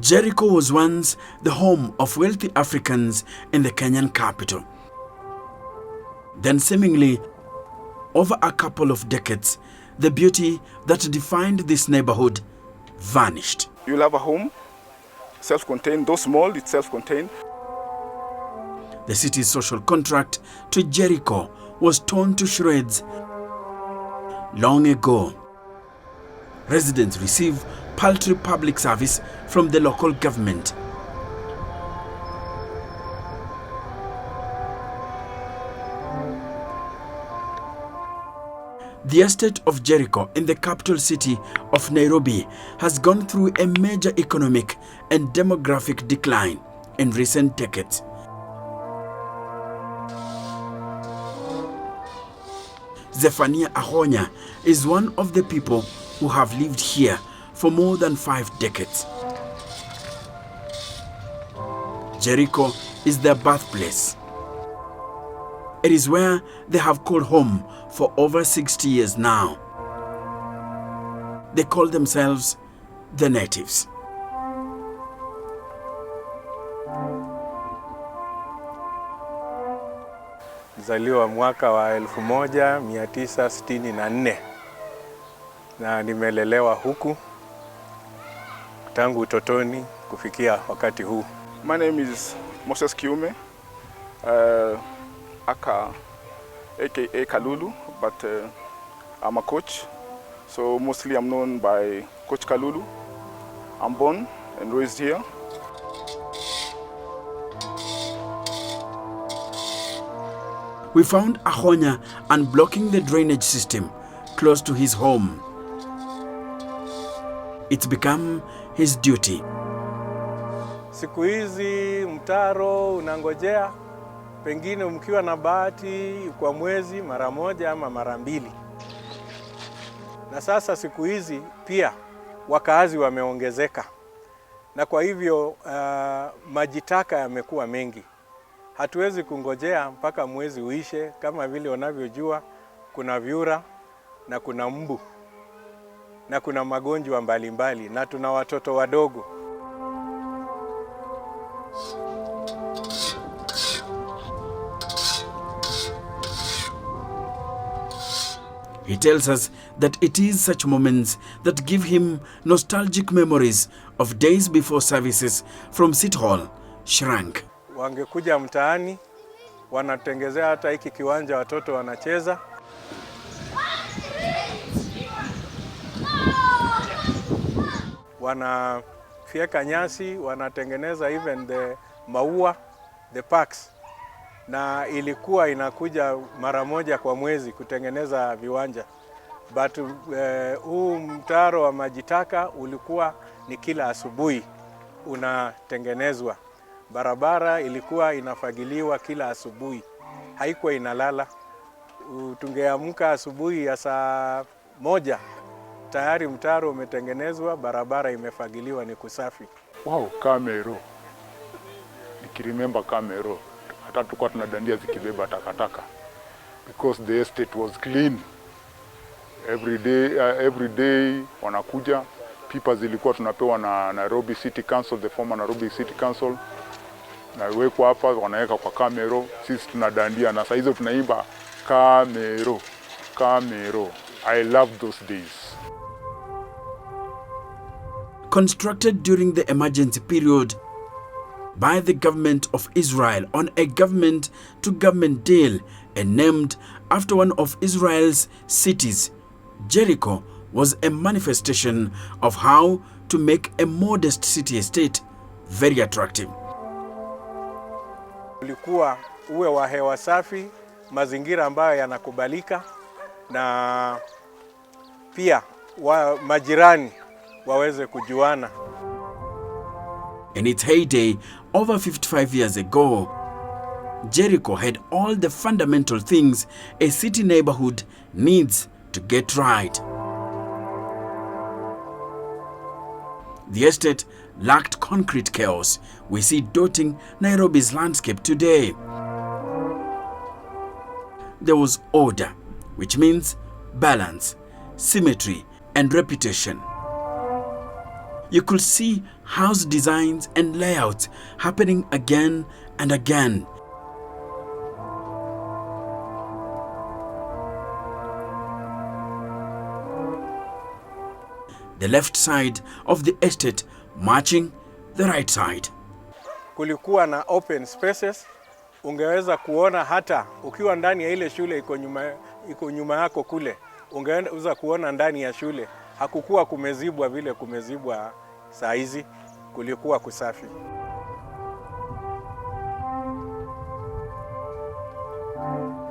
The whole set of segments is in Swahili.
Jericho was once the home of wealthy Africans in the Kenyan capital. Then seemingly, over a couple of decades, the beauty that defined this neighborhood vanished. You'll have a home, self-contained, though small, it's self-contained. The city's social contract to Jericho was torn to shreds long ago. Residents receive paltry public service from the local government. The estate of Jericho in the capital city of Nairobi has gone through a major economic and demographic decline in recent decades. Zephaniah Ahonya is one of the people who have lived here for more than 5 decades. Jericho is their birthplace. It is where they have called home for over 60 years now. They call themselves the natives. Nilizaliwa mwaka wa 1964 na nimelelewa huku tangu utotoni kufikia wakati huu. My name is Moses Kiume, aka Kalulu, but I'm a coach. So mostly I'm known by Coach Kalulu. I'm born and raised here. We found Ahonya unblocking the drainage system close to his home. It's become his duty. Siku hizi mtaro unangojea, pengine mkiwa na bahati kwa mwezi mara moja ama mara mbili. Na sasa siku hizi pia wakaazi wameongezeka. Na kwa hivyo maji taka yamekuwa mengi. Hatuwezi kungojea mpaka mwezi uishe, kama vile unavyojua kuna vyura na kuna mbu na kuna magonjwa mbalimbali na tuna watoto wadogo. He tells us that it is such moments that give him nostalgic memories of days before services from City Hall shrank. Wangekuja mtaani, wanatengezea hata hiki kiwanja watoto wanacheza. Wanafieka nyasi, wanatengeneza even the maua, the parks. Na ilikuwa inakuja mara moja kwa mwezi kutengeneza viwanja. But huu mtaro wa majitaka ulikuwa ni kila asubuhi unatengenezwa. Barabara ilikuwa inafagiliwa kila asubuhi. Haikuwa inalala. Tungeamka asubuhi ya saa 1, tayari mtaro umetengenezwa, barabara imefagiliwa, ni kusafi. Wow, Kamero. Nikiremember Kamero. Hata tulikuwa tunadandia zikibeba takataka. Because the estate was clean. Every day wanakuja. Pipa zilikuwa tunapewa na Nairobi City Council, the former Nairobi City Council. Na wekwa hapa wanaweka kwa Kamero, sisi tunadandia na saa hizo tunaimba Kamero, Kamero. I love those days. Constructed during the emergency period by the government of Israel on a government-to-government deal and named after one of Israel's cities, Jericho was a manifestation of how to make a modest city estate very attractive. Ulikuwa uwe wa hewa safi, mazingira ambayo yanakubalika, na pia majirani waweze kujuana. In its heyday, over 55 years ago, Jericho had all the fundamental things a city neighborhood needs to get right. The estate lacked concrete chaos we see dotting Nairobi's landscape today. There was order, which means balance, symmetry, and reputation. You could see house designs and layouts happening again and again. The left side of the estate matching the right side. Kulikuwa na open spaces, ungeweza kuona hata ukiwa ndani ya ile shule iko nyuma yako kule, ungeweza kuona ndani ya shule. Hakukuwa kumezibwa vile kumezibwa saa hizi, kulikuwa kusafi.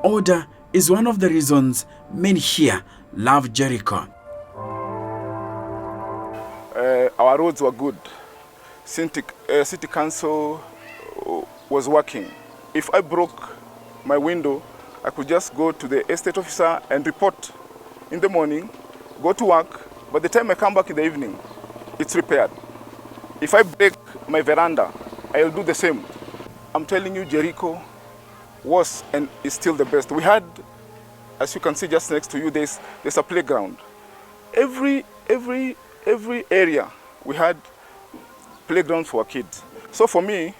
Order is one of the reasons many here love Jericho. Our roads were good. City Council was working. If I broke my window, I could just go to the estate officer and report in the morning, go to work. By the time I come back in the evening, it's repaired. If I break my veranda, I'll do the same. I'm telling you, Jericho was and is still the best. We had, as you can see just next to you, there's a playground. Every area we had playground for our kids. So for me,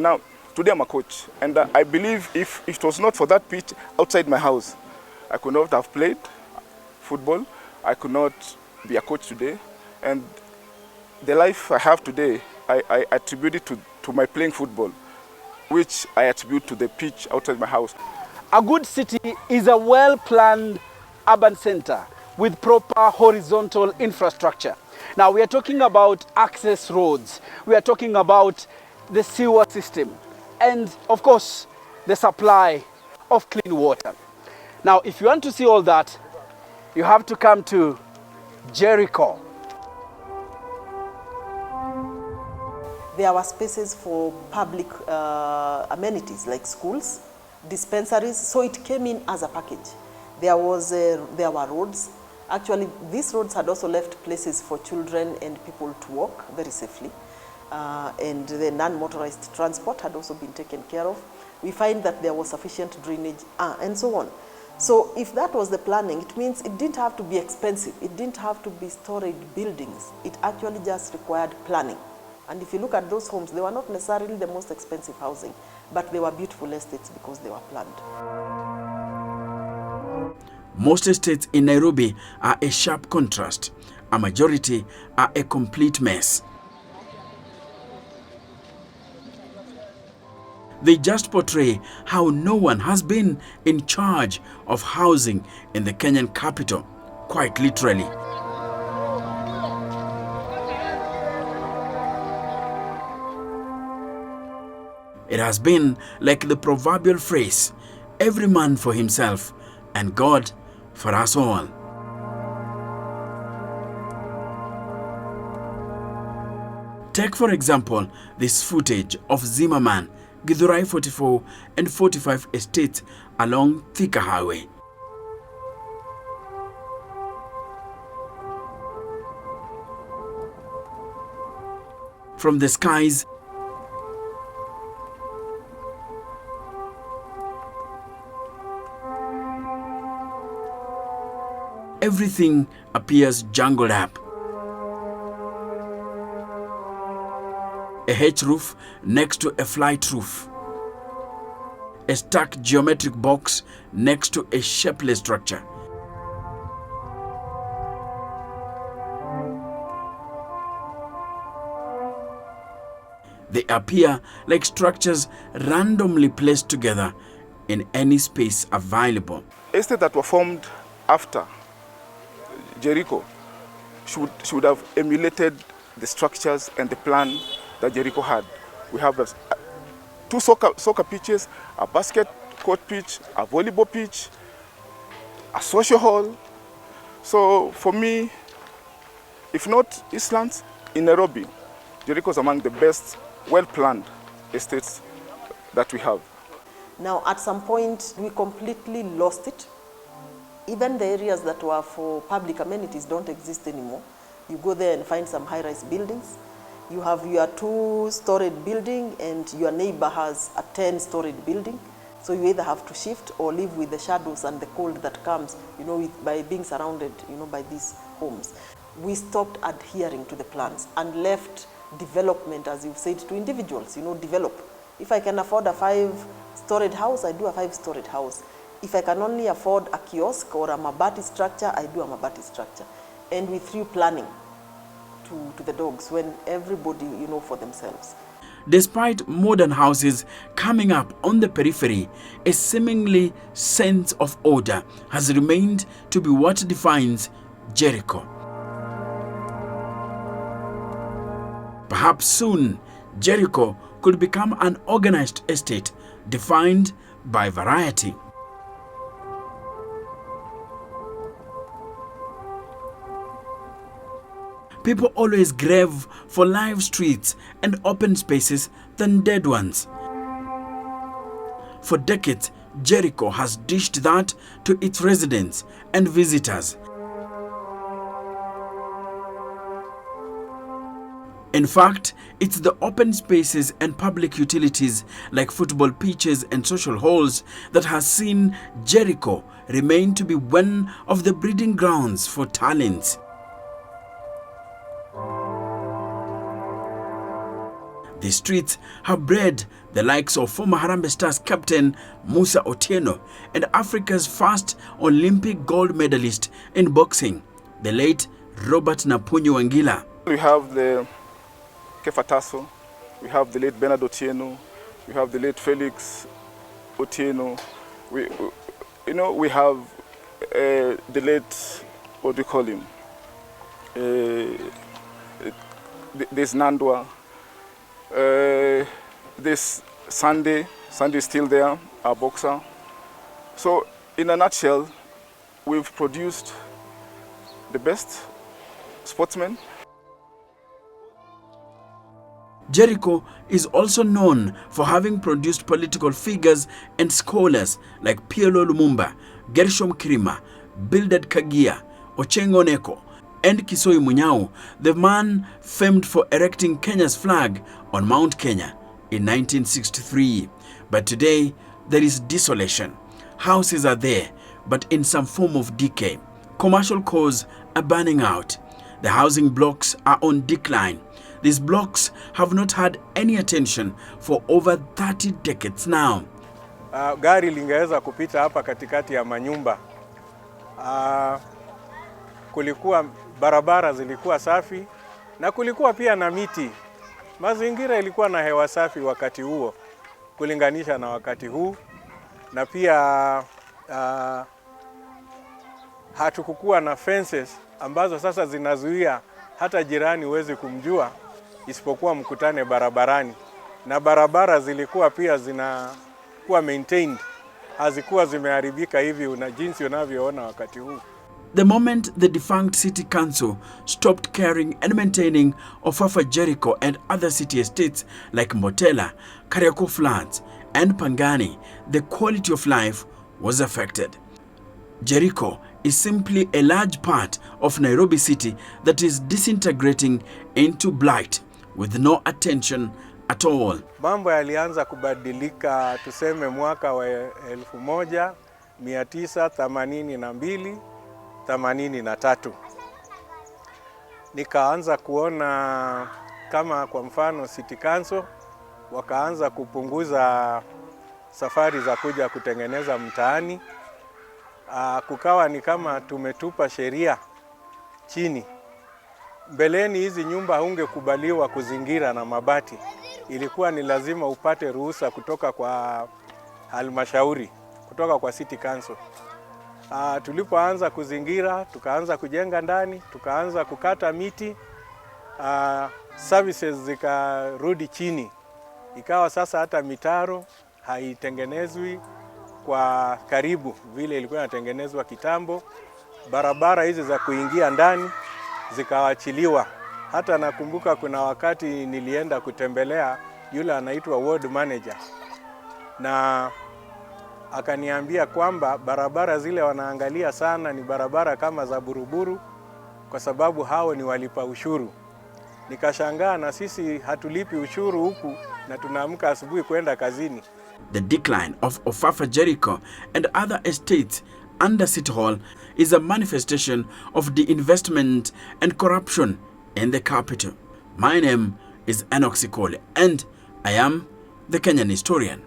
now today I'm a coach, and I believe if it was not for that pitch outside my house, I could not have played football. I could not be a coach today, and the life I have today, I attribute it to my playing football, which I attribute to the pitch outside my house. A good city is a well-planned urban center with proper horizontal infrastructure. Now we are talking about access roads, we are talking about the sewer system, and of course the supply of clean water. Now if you want to see all that, you have to come to Jericho. There were spaces for public amenities like schools, dispensaries, so it came in as a package. There were roads. Actually, these roads had also left places for children and people to walk very safely. And the non-motorized transport had also been taken care of. We find that there was sufficient drainage and so on. So if that was the planning, it means it didn't have to be expensive. It didn't have to be storage buildings. It actually just required planning. And if you look at those homes, they were not necessarily the most expensive housing, but they were beautiful estates because they were planned. Most estates in Nairobi are a sharp contrast. A majority are a complete mess. They just portray how no one has been in charge of housing in the Kenyan capital, quite literally. It has been like the proverbial phrase, every man for himself and God for us all. Take for example this footage of Zimmerman, Githurai 44 and 45 estates along Thika Highway. From the skies, everything appears jungled up. A H roof next to a flight roof. A stacked geometric box next to a shapeless structure. They appear like structures randomly placed together in any space available. Estates that were formed after Jericho should have emulated the structures and the plan that Jericho had. We have 2 soccer pitches, a basket court pitch, a volleyball pitch, a social hall. So for me, if not Eastlands, in Nairobi, Jericho is among the best well-planned estates that we have. Now at some point we completely lost it. Even the areas that were for public amenities don't exist anymore. You go there and find some high-rise buildings. You have your 2-storied building and your neighbor has a 10-storied building. So you either have to shift or live with the shadows and the cold that comes, by being surrounded, by these homes. we stopped adhering to the plans and left development, as you've said, to individuals, develop. If I can afford a 5-storied house, I do a 5-storied house. If I can only afford a kiosk or a mabati structure, I do a mabati structure. And we threw planning to the dogs when everybody, for themselves. Despite modern houses coming up on the periphery, a seemingly sense of order has remained to be what defines Jericho. Perhaps soon, Jericho could become an organized estate defined by variety. People always crave for live streets and open spaces than dead ones. For decades, Jericho has dished that to its residents and visitors. In fact, it's the open spaces and public utilities like football pitches and social halls that has seen Jericho remain to be one of the breeding grounds for talents. The streets have bred the likes of former Harambee Stars captain Musa Otieno and Africa's first Olympic gold medalist in boxing, the late Robert Napunyi Wangila. We have the Kefataso, we have the late Bernard Otieno, we have the late Felix Otieno, we have the late, what do you call him? There's Nandwa. This Sunday is still there, our boxer. So in a nutshell, we've produced the best sportsmen. Jericho is also known for having produced political figures and scholars like Pielo Lumumba, Gershom Kirima, Bildad Kagia, Ocheng Oneko, and Kisoi Munyao, the man famed for erecting Kenya's flag on Mount Kenya in 1963. But today, there is desolation. Houses are there, but in some form of decay. Commercial cores are burning out. The housing blocks are on decline. These blocks have not had any attention for over 30 decades now. Gari lingeweza kupita hapa katikati ya manyumba. Kulikuwa barabara zilikuwa safi na kulikuwa pia na miti. Mazingira ilikuwa na hewa safi wakati huo kulinganisha na wakati huu, na pia hatukukuwa na fences ambazo sasa zinazuia hata jirani uweze kumjua isipokuwa mkutane barabarani, na barabara zilikuwa pia zinakuwa maintained, hazikuwa zimeharibika hivi jinsi unavyoona wakati huu. The moment the defunct city council stopped caring and maintaining Ofafa Jericho and other city estates like Motela, Kariako Flats, and Pangani, the quality of life was affected. Jericho is simply a large part of Nairobi city that is disintegrating into blight with no attention at all. Mambo yalianza kubadilika tuseme mwaka wa 1982-83. Nikaanza kuona kama kwa mfano City Council wakaanza kupunguza safari za kuja kutengeneza mtaani. Kukawa ni kama tumetupa sheria chini. Mbeleni hizi nyumba hungekubaliwa kuzingira na mabati. Ilikuwa ni lazima upate ruhusa kutoka kwa halmashauri, kutoka kwa City Council. Tulipoanza kuzingira, tukaanza kujenga ndani, tukaanza kukata miti, services zikarudi chini. Ikawa sasa hata mitaro haitengenezwi kwa karibu vile ilikuwa inatengenezwa kitambo. Barabara hizi za kuingia ndani zikawachiliwa. Hata nakumbuka kuna wakati nilienda kutembelea yule anaitwa ward manager, na akaniambia kwamba barabara zile wanaangalia sana ni barabara kama za Buruburu kwa sababu hao ni walipa ushuru. Nikashangaa, na sisi hatulipi ushuru huku na tunaamka asubuhi kwenda kazini. The decline of Ofafa Jericho and other estates under City Hall is a manifestation of the investment and corruption in the capital. My name is Enoch Sikole, and I am the Kenyan historian.